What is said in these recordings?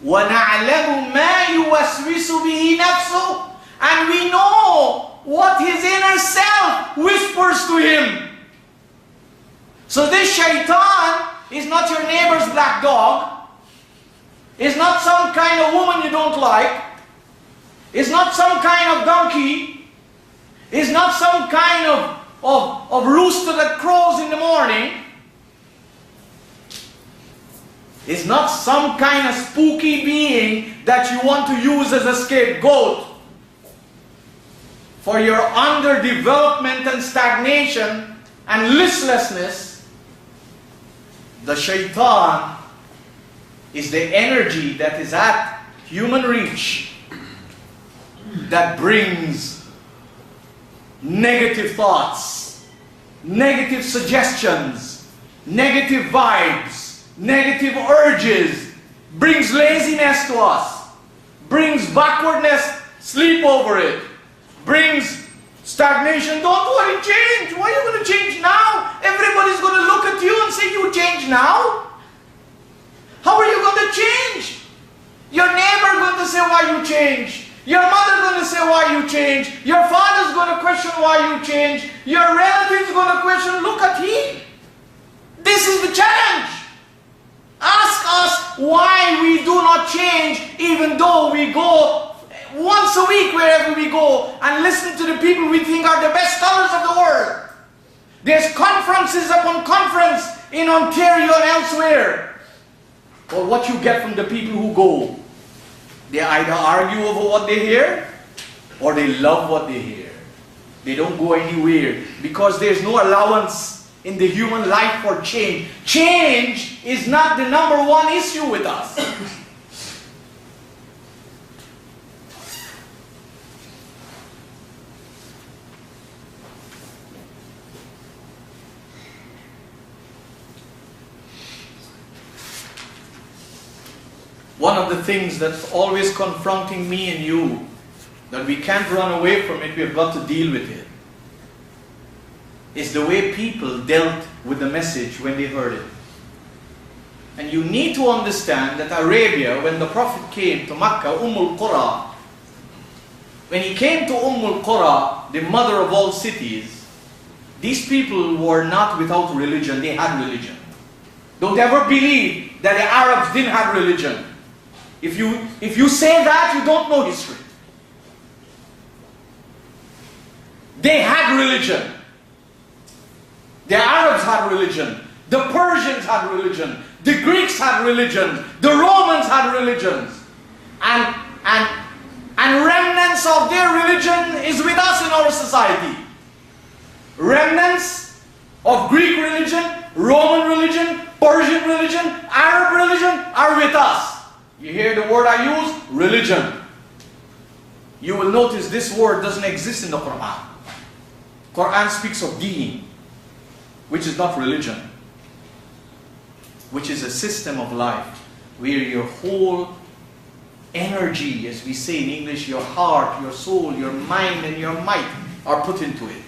وَنَعْلَمُ مَا يُوَسْوِسُ بِهِ نَفْسُهُ. And we know what his inner self whispers to him. So this shaitan is not your neighbor's black dog. It's not some kind of woman you don't like. It's not some kind of donkey. It's not some kind of rooster that crows in the morning. It's not some kind of spooky being that you want to use as a scapegoat for your underdevelopment and stagnation and listlessness. The shaitan is the energy that is at human reach that brings negative thoughts, negative suggestions, negative vibes, negative urges, brings laziness to us, brings backwardness, sleep over it, brings stagnation. Don't worry, change. Why are you going to change now? Everybody's going to look at you and say, you change now? How are you going to change? Your neighbor going to say why you change. Your mother going to say why you change. Your father's going to question why you change. Your relatives going to question, look at him. This is the challenge. Ask us why we do not change, even though we go once a week wherever we go and listen to the people we think are the best scholars of the world. There's conferences upon conference in Ontario and elsewhere. But what you get from the people who go, they either argue over what they hear or they love what they hear. They don't go anywhere because there's no allowance in the human life for change. Change is not the number one issue with us. One of the things that's always confronting me and you, that we can't run away from it, we've got to deal with it, is the way people dealt with the message when they heard it. And you need to understand that Arabia, when the Prophet came to Makkah, al-Qura, when he came to al-Qura, the mother of all cities, these people were not without religion, they had religion. Don't ever believe that the Arabs didn't have religion. If you say that, you don't know history. They had religion. The Arabs had religion. The Persians had religion. The Greeks had religion. The Romans had religions. And remnants of their religion is with us in our society. Remnants of Greek religion, Roman religion, Persian religion, Arab religion are with us. You hear the word I use? Religion. You will notice this word doesn't exist in the Qur'an. Qur'an speaks of deen, which is not religion, which is a system of life where your whole energy, as we say in English, your heart, your soul, your mind and your might are put into it.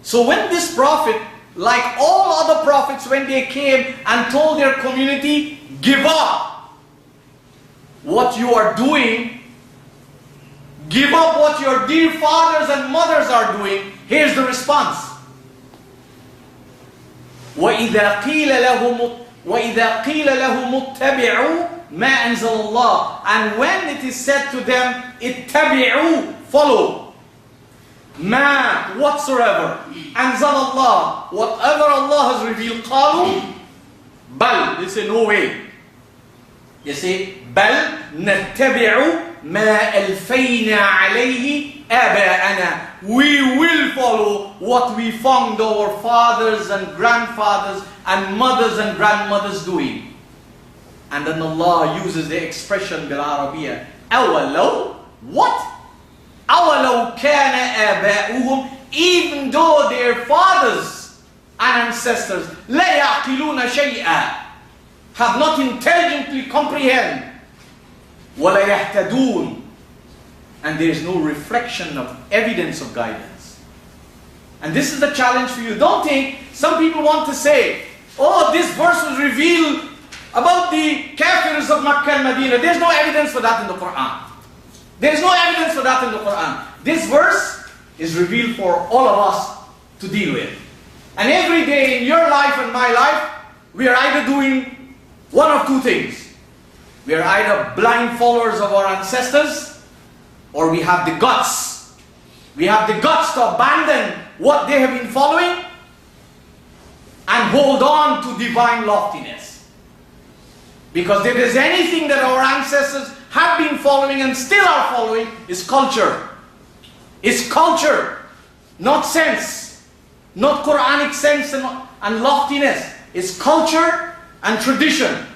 So when this prophet, like all other prophets, when they came and told their community, give up what you are doing, give up what your dear fathers and mothers are doing, here's the response. وَإِذَا قِيلَ لَهُمُ اتَّبِعُوا مَا أَنزَلَ اللَّهُ. And when it is said to them, اتَّبِعُوا, follow, Ma, whatsoever, anzal Allah, whatever Allah has revealed, qalu, bal, they say no way. You say, bal nattabi'u ma alfayna alayhi aba'ana. We will follow what we found our fathers and grandfathers and mothers and grandmothers doing. And then Allah uses the expression bil Arabiya, awalaw, what? أَوَلَوْ كَانَ آبَاؤُهُمْ, even though their fathers and ancestors لَا يَعْقِلُونَ شَيْئًا, have not intelligently comprehend, وَلَا يَهْتَدُونَ, and there is no reflection of evidence of guidance. And this is the challenge for you. Don't think, some people want to say, oh, this verse was revealed about the kafirs of Makkah and Medina, there's no evidence for that in the Qur'an. There's no evidence for that in the Qur'an. This verse is revealed for all of us to deal with. And every day in your life and my life, we are either doing one of two things. We are either blind followers of our ancestors, or we have the guts. We have the guts to abandon what they have been following and hold on to divine loftiness. Because if there's anything that our ancestors have been following and still are following, is culture. It's culture, not sense, not Qur'anic sense and loftiness. It's culture and tradition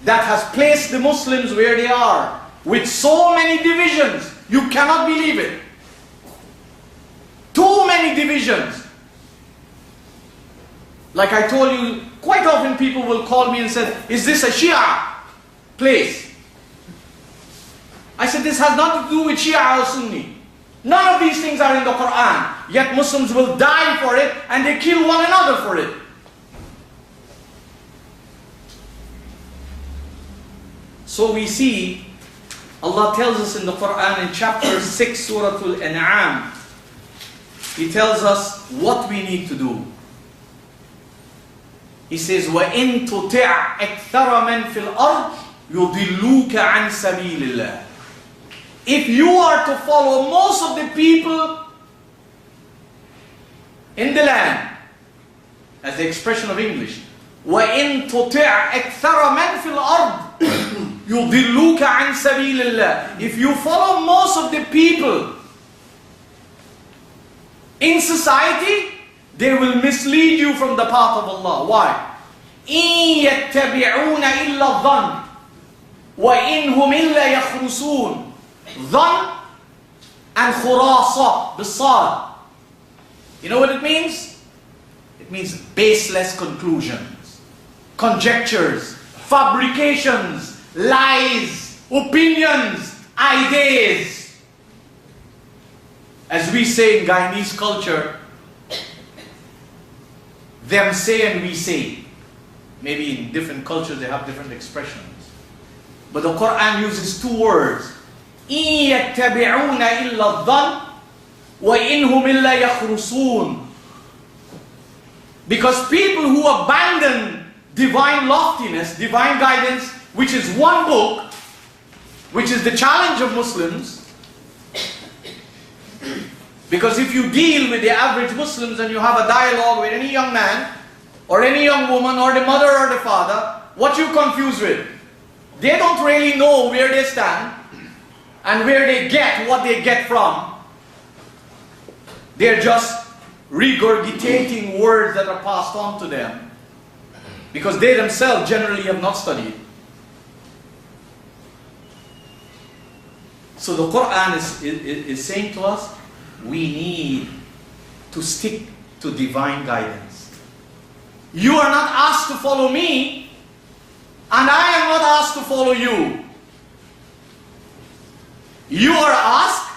that has placed the Muslims where they are, with so many divisions. You cannot believe it. Too many divisions. Like I told you, quite often people will call me and say, is this a Shia place? I said, this has nothing to do with Shia or Sunni. None of these things are in the Qur'an. Yet Muslims will die for it and they kill one another for it. So we see, Allah tells us in the Qur'an in chapter 6, Surah Al-An'am, He tells us what we need to do. He says, وَإِن تُطِعْ أَكْثَرَ مَنْ فِي الْأَرْضِ يُضِلُّوكَ عَنْ سَبِيلِ اللَّهِ. If you are to follow most of the people in the land, as the expression of English, وَإِن تُطِعْ أَكْثَرَ مَنْ فِي الْأَرْضِ يُضِلُّوكَ عَنْ سَبِيلِ اللَّهِ. If you follow most of the people in society, they will mislead you from the path of Allah. Why? إِن يَتَّبِعُونَ إِلَّا الظَّنَّ وَإِنْ هُمْ إِلَّا يَخْرُصُونَ. Dhan and khurasa, bisad. You know what it means? It means baseless conclusions, conjectures, fabrications, lies, opinions, ideas. As we say in Guyanese culture, them say and we say. Maybe in different cultures they have different expressions. But the Qur'an uses two words. إِن يَتَّبِعُونَ إِلَّا الظَّنَّ وَإِنْهُمْ إِلَّا يَخْرُصُونَ. Because people who abandon divine loftiness, divine guidance, which is one book, which is the challenge of Muslims. Because if you deal with the average Muslims and you have a dialogue with any young man, or any young woman, or the mother or the father, what you confuse with? They don't really know where they stand, and where they get what they get from. They're just regurgitating words that are passed on to them, because they themselves generally have not studied. So the Qur'an is saying to us, we need to stick to divine guidance. You are not asked to follow me, and I am not asked to follow you. You are asked,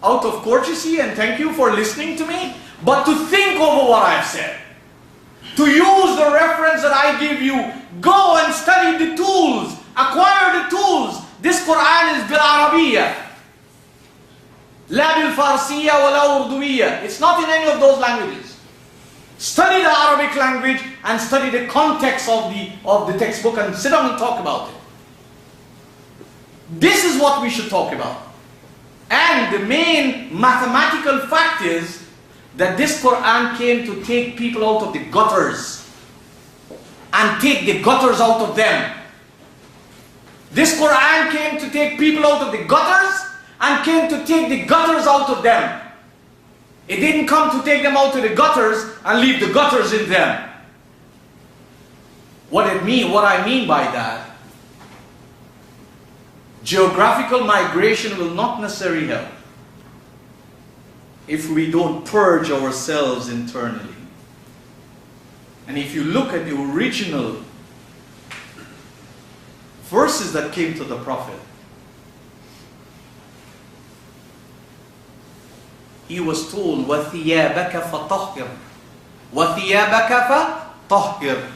out of courtesy and thank you for listening to me, but to think over what I've said. To use the reference that I give you. Go and study the tools. Acquire the tools. This Qur'an is bil-Arabiyya. La bil-Farsiyya wa la Urduyya. It's not in any of those languages. Study the Arabic language and study the context of the textbook and sit down and talk about it. This is what we should talk about. And the main mathematical fact is that this Qur'an came to take people out of the gutters and take the gutters out of them. This Qur'an came to take people out of the gutters and came to take the gutters out of them. It didn't come to take them out of the gutters and leave the gutters in them. What I mean by that, geographical migration will not necessarily help if we don't purge ourselves internally. And if you look at the original verses that came to the Prophet, he was told, وَثِيَابَكَ فَطَهِّرْ وَثِيَابَكَ فَطَهِّرْ.